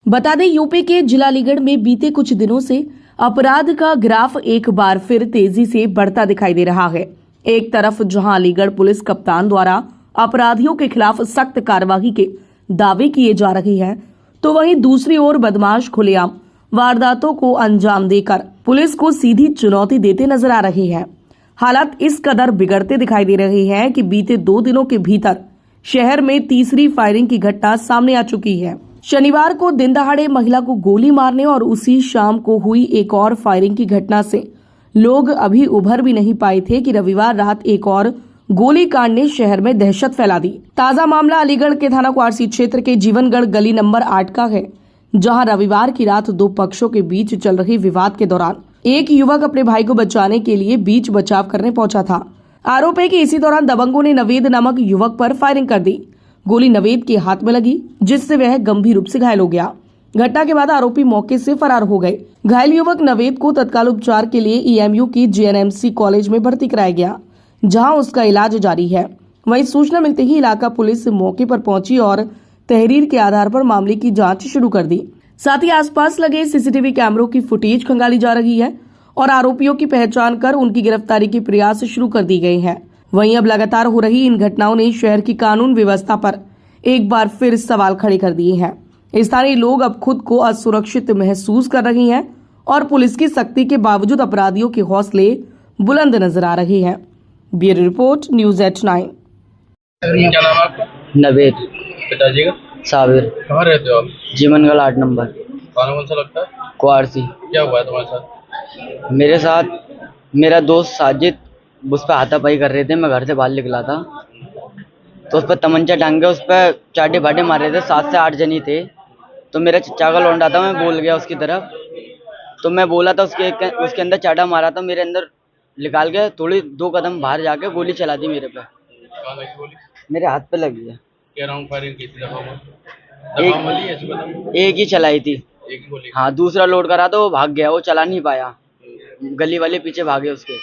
बता दें, यूपी के जिला अलीगढ़ में बीते कुछ दिनों से अपराध का ग्राफ एक बार फिर तेजी से बढ़ता दिखाई दे रहा है। एक तरफ जहां अलीगढ़ पुलिस कप्तान द्वारा अपराधियों के खिलाफ सख्त कार्रवाई के दावे किए जा रहे हैं, तो वहीं दूसरी ओर बदमाश खुलेआम वारदातों को अंजाम देकर पुलिस को सीधी चुनौती देते नजर आ रहे हैं। हालात इस कदर बिगड़ते दिखाई दे रहे हैं कि बीते 2 दिनों के भीतर शहर में तीसरी फायरिंग की घटना सामने आ चुकी है। शनिवार को दिन दहाड़े महिला को गोली मारने और उसी शाम को हुई एक और फायरिंग की घटना से लोग अभी उभर भी नहीं पाए थे कि रविवार रात एक और गोलीकांड ने शहर में दहशत फैला दी। ताजा मामला अलीगढ़ के थाना क्वारसी क्षेत्र के जीवनगढ़ गली नंबर 8 का है, जहां रविवार की रात 2 पक्षों के बीच चल रहे विवाद के दौरान एक युवक अपने भाई को बचाने के लिए बीच बचाव करने पहुंचा था। आरोप है कि इसी दौरान दबंगों ने नवेद नामक युवक पर फायरिंग कर दी। गोली नवेद के हाथ में लगी, जिससे वह गंभीर रूप से घायल हो गया। घटना के बाद आरोपी मौके से फरार हो गए। घायल युवक नवेद को तत्काल उपचार के लिए ईएमयू की जेएनएमसी कॉलेज में भर्ती कराया गया, जहां उसका इलाज जारी है। वहीं सूचना मिलते ही इलाका पुलिस मौके पर पहुंची और तहरीर के आधार पर मामले की जांच शुरू कर दी। साथ ही आसपास लगे सीसीटीवी कैमरों की फुटेज खंगाली जा रही है और आरोपियों की पहचान कर उनकी गिरफ्तारी के प्रयास शुरू कर दिए गए हैं। वहीं अब लगातार हो रही इन घटनाओं ने शहर की कानून व्यवस्था पर एक बार फिर सवाल खड़े कर दिए हैं। स्थानीय लोग अब खुद को असुरक्षित महसूस कर रहे हैं और पुलिस की सख्ती के बावजूद अपराधियों के हौसले बुलंद नजर आ रहे हैं। Bureau report, news eight 9। क्या नाम है आपका? नवेद। पिताजी का? साबिर। कहाँ रहते हो आप? जीवनगढ़ 8 नंबर। थाना कौन सा लगता है? क्वारसी। क्या हुआ है तुम्हारे साथ? मेरे साथ मेरा दोस्त साजिद उस पर हाथापाई कर रहे थे। मैं घर से बाहर निकला था तो उस पर तमंचा टांग के उस पर चाटे बाटे मार रहे थे। 7 से 8 जनी थे। तो मेरा चच्चा का लौंडा था, मैं बोल गया उसकी तरफ। तो मैं बोला था उसके अंदर चाटा मारा था, मेरे अंदर निकाल के थोड़ी 2 कदम बाहर जाके गोली चला दी मेरे पे। कहाँ लगी गोली? मेरे हाथ पे लगी है। क्या राउंड फायरिंग की थी? दफा वाली है इसमें तो? एक ही चलाई थी। एक ही गोली? हाँ, दूसरा लोड करा तो वो भाग गया, वो चला नहीं पाया। गली वाले पीछे भागे उसके।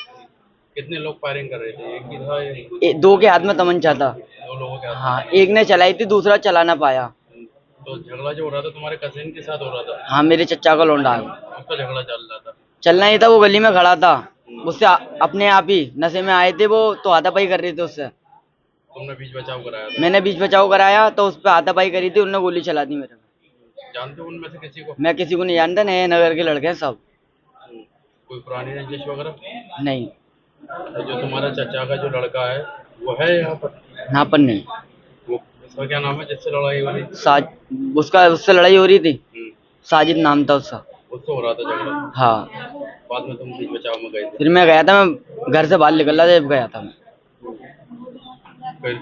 कितने लोग फायरिंग कर रहे थे? एक ही था या 2 के हाथ में तमंचा था। 2 लोगों के हाथ? हाँ, एक ने चलाई थी, दूसरा चला ना पाया। तो झगड़ा जो हो रहा था तुम्हारे कजिन के साथ हो रहा था? हाँ, मेरे चच्चा का लौंडा है। उसका झगड़ा चल रहा था? चलना ही था, वो गली में खड़ा था। उससे अपने आप ही नशे में आए थे वो, तो हाथापाई कर रहे थे उससे। तुमने बीच बचाव कराया था? मैंने बीच बचाव कराया तो उस पर हाथापाई करी थी, उन्होंने गोली चला दी मेरे में। जानते हो उनमें से किसी को? मैं किसी को नहीं जानता, नए नगर के लड़के हैं सब। कोई पुरानी रंजिश वगैरह? नहीं। तो जो तुम्हारा चचा का जो लड़का है वो है यहाँ पर? यहाँ पर नहीं। वो उसका क्या नाम है जिससे लड़ाई हो रही? उससे लड़ाई हो रही थी। साजिद नाम था उसका। उससे हो रहा था झगड़ा? हाँ। बाद में तुम बीच बचाव में गए थे? फिर मैं गया था, मैं घर से बाहर निकल रहा था जब गया था मैं। फिर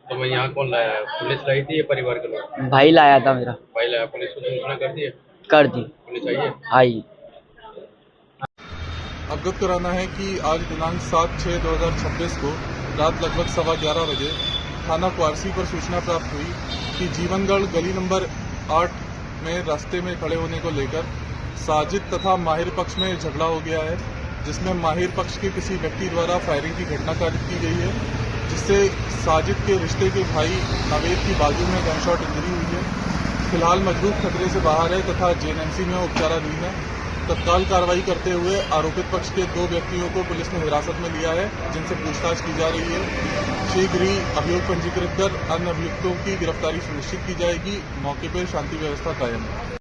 तुम्हें यहाँ कौन लाया है? पुलिस लाई थी या परिवार के लोग? भाई लाया था मेरा। भाई लाया। पुलिस को सूचना कर दी है? कर दी। पुलिस आई है? आई। अवगत कराना है कि आज दिनांक 7/6/2026 को रात लगभग 11:15 बजे थाना क्वारसी पर सूचना प्राप्त हुई कि जीवनगढ़ गली नंबर 8 में रास्ते में खड़े होने को लेकर साजिद तथा माहिर पक्ष में झगड़ा हो गया है, जिसमें माहिर पक्ष के किसी व्यक्ति द्वारा फायरिंग की घटना कारित की गई है, जिससे साजिद के रिश्ते के भाई नवेद की बाजू में गनशॉट इंजरी हुई है। फिलहाल मजबूत खतरे से बाहर है तथा जेएनएमसी में उपचाराधीन है। तत्काल कार्रवाई करते हुए आरोपित पक्ष के 2 व्यक्तियों को पुलिस ने हिरासत में लिया है, जिनसे पूछताछ की जा रही है। शीघ्र ही अभियोग पंजीकृत कर अन्य अभियुक्तों की गिरफ्तारी सुनिश्चित की जाएगी। मौके पर शांति व्यवस्था कायम है।